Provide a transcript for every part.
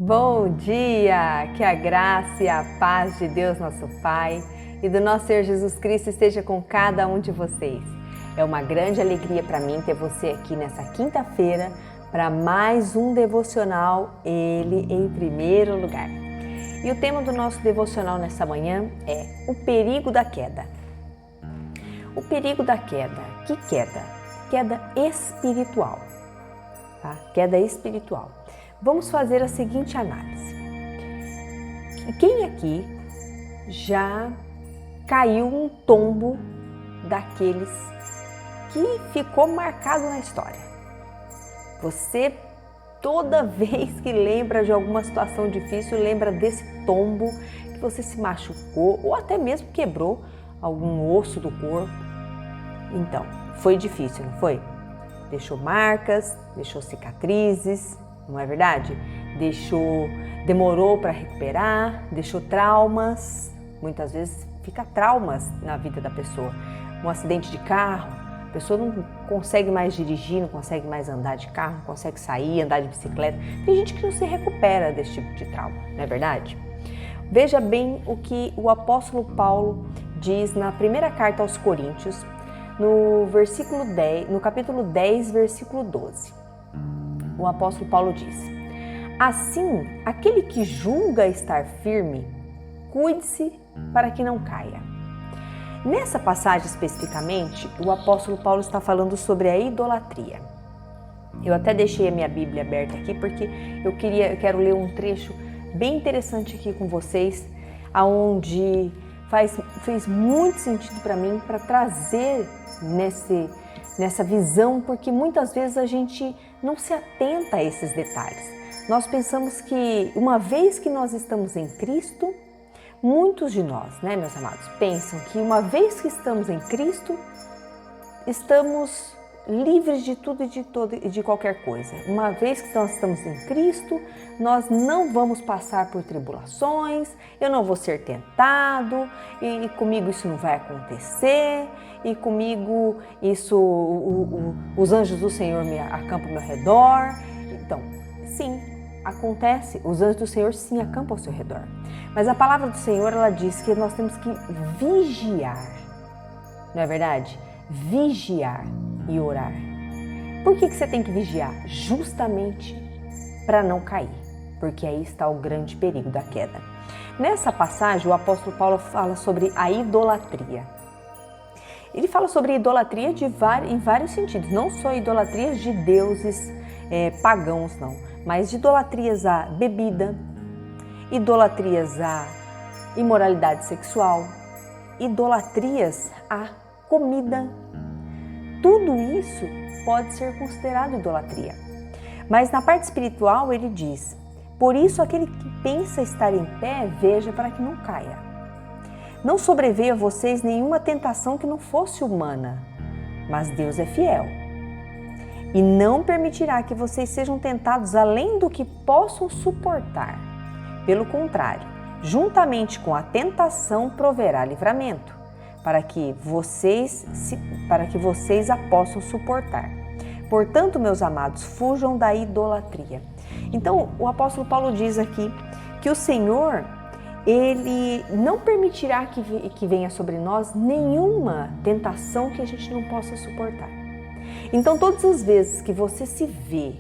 Bom dia! Que a graça e a paz de Deus, nosso Pai, e do nosso Senhor Jesus Cristo esteja com cada um de vocês. É uma grande alegria para mim ter você aqui nessa quinta-feira para mais um devocional, Ele em primeiro lugar. E o tema do nosso devocional nessa manhã é o perigo da queda. O perigo da queda. Que queda? Queda espiritual. Tá? Queda espiritual. Vamos fazer a seguinte análise. Quem aqui já caiu um tombo daqueles que ficou marcado na história? Você, toda vez que lembra de alguma situação difícil, lembra desse tombo que você se machucou ou até mesmo quebrou algum osso do corpo. Então, foi difícil, não foi? Deixou marcas, deixou cicatrizes, não é verdade? Demorou para recuperar, deixou traumas, muitas vezes fica traumas na vida da pessoa. Um acidente de carro, a pessoa não consegue mais dirigir, não consegue mais andar de carro, não consegue sair, andar de bicicleta. Tem gente que não se recupera desse tipo de trauma, não é verdade? Veja bem o que o apóstolo Paulo diz na primeira carta aos Coríntios, no capítulo 10, versículo 12. O apóstolo Paulo diz: assim, aquele que julga estar firme, cuide-se para que não caia. Nessa passagem especificamente, o apóstolo Paulo está falando sobre a idolatria. Eu até deixei a minha Bíblia aberta aqui porque eu quero ler um trecho bem interessante aqui com vocês, aonde fez muito sentido para mim, para trazer nessa visão, porque muitas vezes a gente não se atenta a esses detalhes. Nós pensamos que uma vez que nós estamos em Cristo, muitos de nós, né, meus amados, pensam que uma vez que estamos em Cristo, estamos livres de tudo e de qualquer coisa. Uma vez que nós estamos em Cristo, nós não vamos passar por tribulações, eu não vou ser tentado, e comigo isso não vai acontecer, e comigo os anjos do Senhor me acampam ao meu redor. Então, sim, acontece, os anjos do Senhor sim acampam ao seu redor. Mas a palavra do Senhor, ela diz que nós temos que vigiar, não é verdade? Vigiar e orar. Por que você tem que vigiar? Justamente para não cair, porque aí está o grande perigo da queda. Nessa passagem, o apóstolo Paulo fala sobre a idolatria. Ele fala sobre idolatria em vários sentidos, não só idolatrias de deuses pagãos, não, mas de idolatrias à bebida, idolatrias à imoralidade sexual, idolatrias à comida. Tudo isso pode ser considerado idolatria. Mas na parte espiritual ele diz: por isso aquele que pensa estar em pé, veja para que não caia. Não sobreveio a vocês nenhuma tentação que não fosse humana, mas Deus é fiel e não permitirá que vocês sejam tentados além do que possam suportar. Pelo contrário, juntamente com a tentação proverá livramento, para que vocês a possam suportar. Portanto, meus amados, fujam da idolatria. Então, o apóstolo Paulo diz aqui que o Senhor, Ele não permitirá que venha sobre nós nenhuma tentação que a gente não possa suportar. Então, todas as vezes que você se vê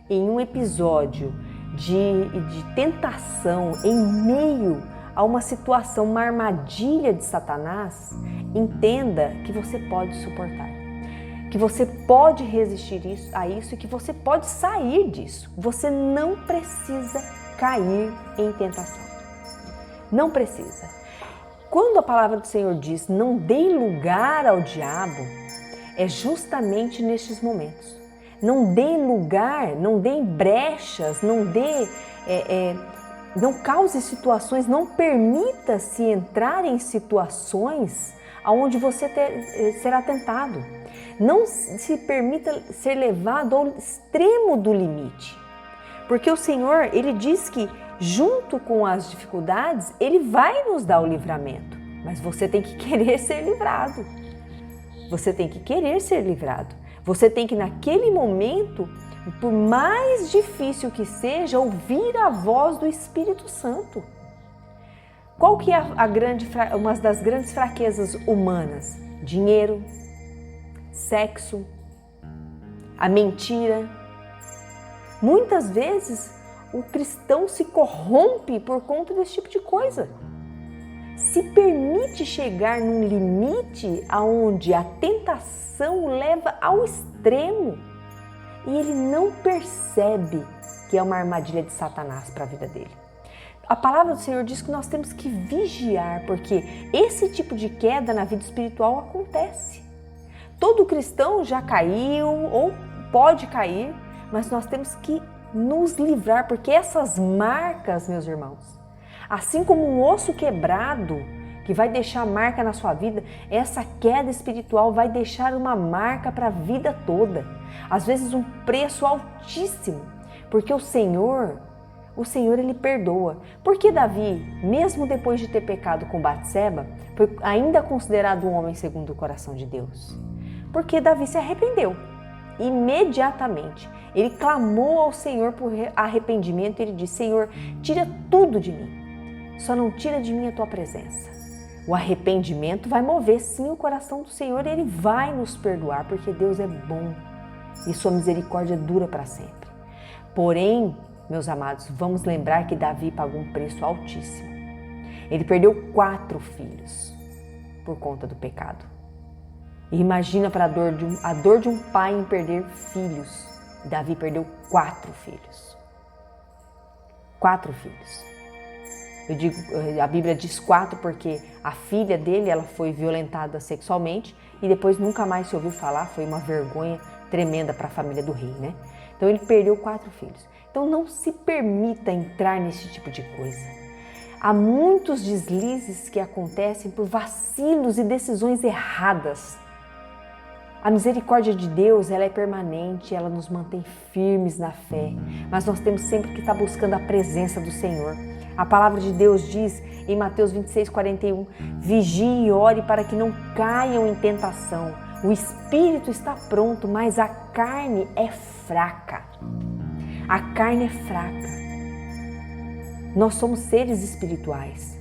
em um episódio de tentação, em meio a uma situação, uma armadilha de Satanás, entenda que você pode suportar, que você pode resistir a isso e que você pode sair disso. Você não precisa cair em tentação. Não precisa. Quando a palavra do Senhor diz não dê lugar ao diabo, é justamente nestes momentos. Não dê lugar, não dê brechas, não cause situações, não permita-se entrar em situações onde você será tentado. Não se permita ser levado ao extremo do limite. Porque o Senhor, Ele diz que junto com as dificuldades, Ele vai nos dar o livramento. Mas você tem que querer ser livrado. Você tem que querer ser livrado. Você tem que, naquele momento, por mais difícil que seja, ouvir a voz do Espírito Santo. Qual que é uma das grandes fraquezas humanas? Dinheiro, sexo, a mentira. Muitas vezes o cristão se corrompe por conta desse tipo de coisa. Se permite chegar num limite aonde a tentação o leva ao extremo e ele não percebe que é uma armadilha de Satanás para a vida dele. A palavra do Senhor diz que nós temos que vigiar, porque esse tipo de queda na vida espiritual acontece. Todo cristão já caiu ou pode cair, mas nós temos que nos livrar, porque essas marcas, meus irmãos, assim como um osso quebrado que vai deixar marca na sua vida, essa queda espiritual vai deixar uma marca para a vida toda. Às vezes um preço altíssimo, porque o Senhor ele perdoa. Porque Davi, mesmo depois de ter pecado com Batseba, foi ainda considerado um homem segundo o coração de Deus? Porque Davi se arrependeu. Imediatamente, ele clamou ao Senhor por arrependimento e ele disse: Senhor, tira tudo de mim, só não tira de mim a tua presença. O arrependimento vai mover sim o coração do Senhor e ele vai nos perdoar, porque Deus é bom e sua misericórdia dura para sempre. Porém, meus amados, vamos lembrar que Davi pagou um preço altíssimo. Ele perdeu 4 filhos por conta do pecado. E imagina para a dor de um pai em perder filhos. Davi perdeu 4 filhos. 4 filhos. Eu digo, a Bíblia diz 4 porque a filha dele, ela foi violentada sexualmente e depois nunca mais se ouviu falar. Foi uma vergonha tremenda para a família do rei, né? Então ele perdeu 4 filhos. Então não se permita entrar nesse tipo de coisa. Há muitos deslizes que acontecem por vacilos e decisões erradas. A misericórdia de Deus, ela é permanente, ela nos mantém firmes na fé, mas nós temos sempre que estar buscando a presença do Senhor. A palavra de Deus diz em Mateus 26:41, vigie e ore para que não caiam em tentação. O espírito está pronto, mas a carne é fraca. A carne é fraca. Nós somos seres espirituais.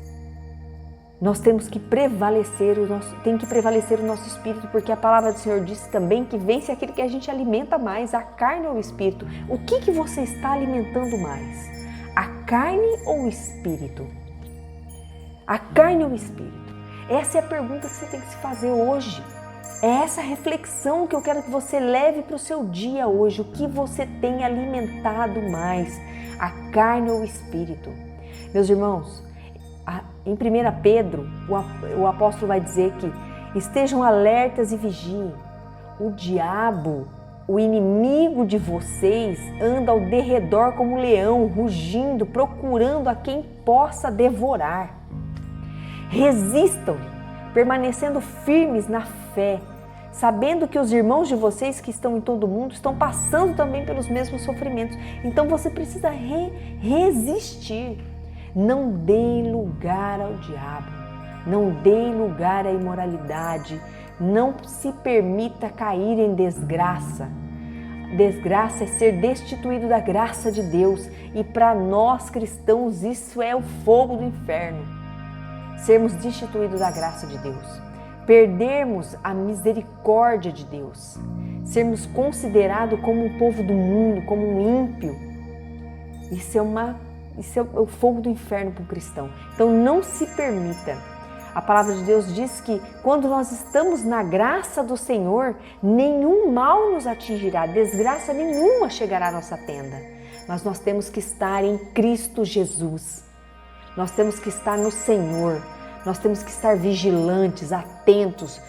Nós temos que prevalecer tem que prevalecer o nosso espírito, porque a palavra do Senhor diz também que vence aquele que a gente alimenta mais, a carne ou o espírito. O que você está alimentando mais? A carne ou o espírito? A carne ou o espírito? Essa é a pergunta que você tem que se fazer hoje. É essa reflexão que eu quero que você leve para o seu dia hoje. O que você tem alimentado mais? A carne ou o espírito? Meus irmãos, em 1 Pedro, o apóstolo vai dizer que estejam alertas e vigiem. O diabo, o inimigo de vocês, anda ao derredor como um leão, rugindo, procurando a quem possa devorar. Resistam-lhe, permanecendo firmes na fé, sabendo que os irmãos de vocês que estão em todo o mundo estão passando também pelos mesmos sofrimentos. Então você precisa resistir. Não dê lugar ao diabo, não dê lugar à imoralidade, não se permita cair em desgraça. Desgraça é ser destituído da graça de Deus e para nós cristãos isso é o fogo do inferno. Sermos destituídos da graça de Deus, perdermos a misericórdia de Deus, sermos considerados como um povo do mundo, como um ímpio. Isso é o fogo do inferno para o cristão. Então não se permita. A palavra de Deus diz que quando nós estamos na graça do Senhor, nenhum mal nos atingirá, desgraça nenhuma chegará à nossa tenda. Mas nós temos que estar em Cristo Jesus. Nós temos que estar no Senhor. Nós temos que estar vigilantes, atentos,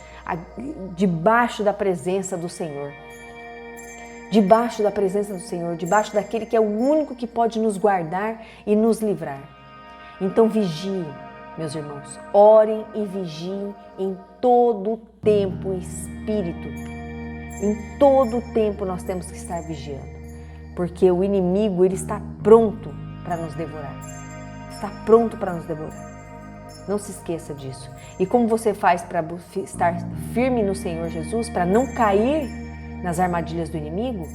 debaixo da presença do Senhor. Debaixo da presença do Senhor, debaixo daquele que é o único que pode nos guardar e nos livrar. Então vigiem, meus irmãos, orem e vigiem em todo o tempo, espírito. Em todo o tempo nós temos que estar vigiando, porque o inimigo ele está pronto para nos devorar. Está pronto para nos devorar. Não se esqueça disso. E como você faz para estar firme no Senhor Jesus, para não cair nas armadilhas do inimigo?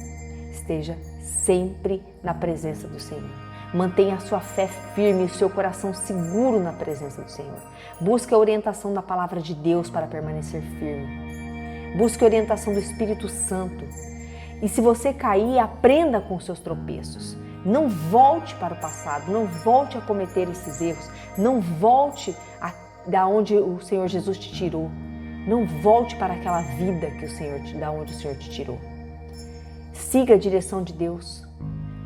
esteja sempre na presença do Senhor. Mantenha a sua fé firme e o seu coração seguro na presença do Senhor. Busque a orientação da palavra de Deus para permanecer firme. Busque a orientação do Espírito Santo. E se você cair, aprenda com os seus tropeços. Não volte para o passado, não volte a cometer esses erros, não volte da onde o Senhor Jesus te tirou. Não volte para aquela vida da onde o Senhor te tirou. Siga a direção de Deus.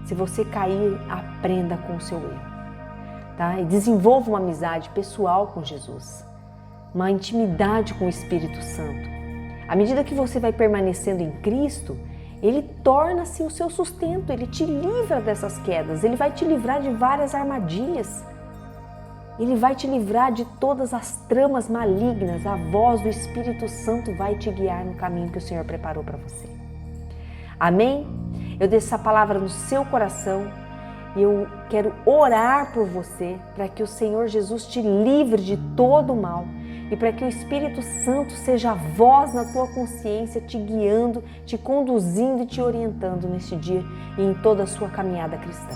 Se você cair, aprenda com o seu erro. Tá? E desenvolva uma amizade pessoal com Jesus. Uma intimidade com o Espírito Santo. À medida que você vai permanecendo em Cristo, Ele torna-se o seu sustento, Ele te livra dessas quedas, Ele vai te livrar de várias armadilhas. Ele vai te livrar de todas as tramas malignas. A voz do Espírito Santo vai te guiar no caminho que o Senhor preparou para você. Amém? Eu deixo essa palavra no seu coração e eu quero orar por você para que o Senhor Jesus te livre de todo o mal e para que o Espírito Santo seja a voz na tua consciência, te guiando, te conduzindo e te orientando neste dia e em toda a sua caminhada cristã.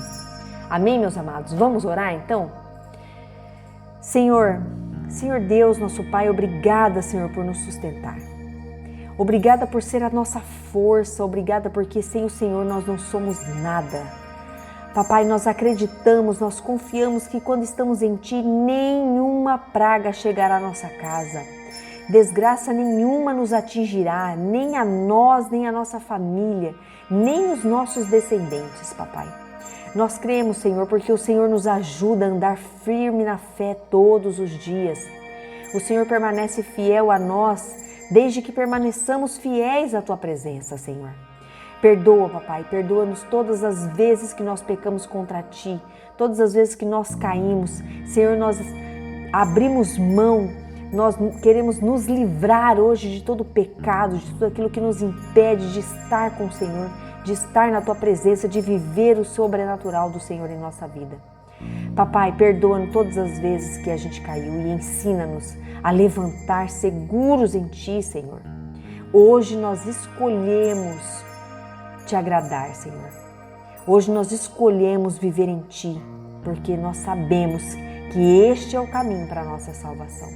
Amém, meus amados? Vamos orar então? Senhor Deus, nosso Pai, obrigada, Senhor, por nos sustentar. Obrigada por ser a nossa força, obrigada porque sem o Senhor nós não somos nada. Papai, nós acreditamos, nós confiamos que quando estamos em Ti, nenhuma praga chegará à nossa casa. Desgraça nenhuma nos atingirá, nem a nós, nem a nossa família, nem os nossos descendentes, Papai. Nós cremos, Senhor, porque o Senhor nos ajuda a andar firme na fé todos os dias. O Senhor permanece fiel a nós, desde que permaneçamos fiéis à Tua presença, Senhor. Perdoa, Papai, perdoa-nos todas as vezes que nós pecamos contra Ti, todas as vezes que nós caímos. Senhor, nós abrimos mão, nós queremos nos livrar hoje de todo pecado, de tudo aquilo que nos impede de estar com o Senhor, de estar na Tua presença, de viver o sobrenatural do Senhor em nossa vida. Papai, perdoa-nos todas as vezes que a gente caiu e ensina-nos a levantar seguros em Ti, Senhor. Hoje nós escolhemos Te agradar, Senhor. Hoje nós escolhemos viver em Ti, porque nós sabemos que este é o caminho para a nossa salvação.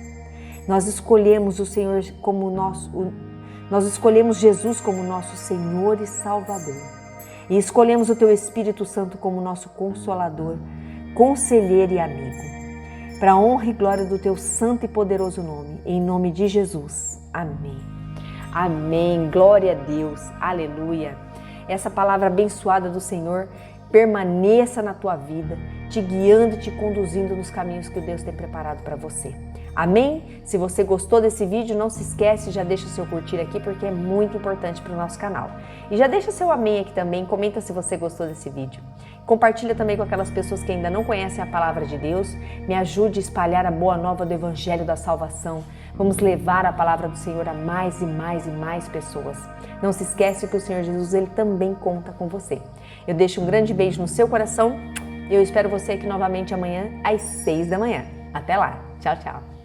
Nós escolhemos o Senhor como Nós escolhemos Jesus como nosso Senhor e Salvador. E escolhemos o Teu Espírito Santo como nosso Consolador, Conselheiro e Amigo. Para a honra e glória do Teu santo e poderoso nome. Em nome de Jesus. Amém. Amém. Glória a Deus. Aleluia. Essa palavra abençoada do Senhor permaneça na tua vida, te guiando e te conduzindo nos caminhos que Deus tem preparado para você. Amém? Se você gostou desse vídeo, não se esquece, já deixa o seu curtir aqui porque é muito importante para o nosso canal. E já deixa seu amém aqui também, comenta se você gostou desse vídeo. Compartilha também com aquelas pessoas que ainda não conhecem a palavra de Deus. Me ajude a espalhar a boa nova do Evangelho da Salvação. Vamos levar a palavra do Senhor a mais e mais e mais pessoas. Não se esquece que o Senhor Jesus, Ele também conta com você. Eu deixo um grande beijo no seu coração e eu espero você aqui novamente amanhã às 6 da manhã. Até lá. Tchau, tchau.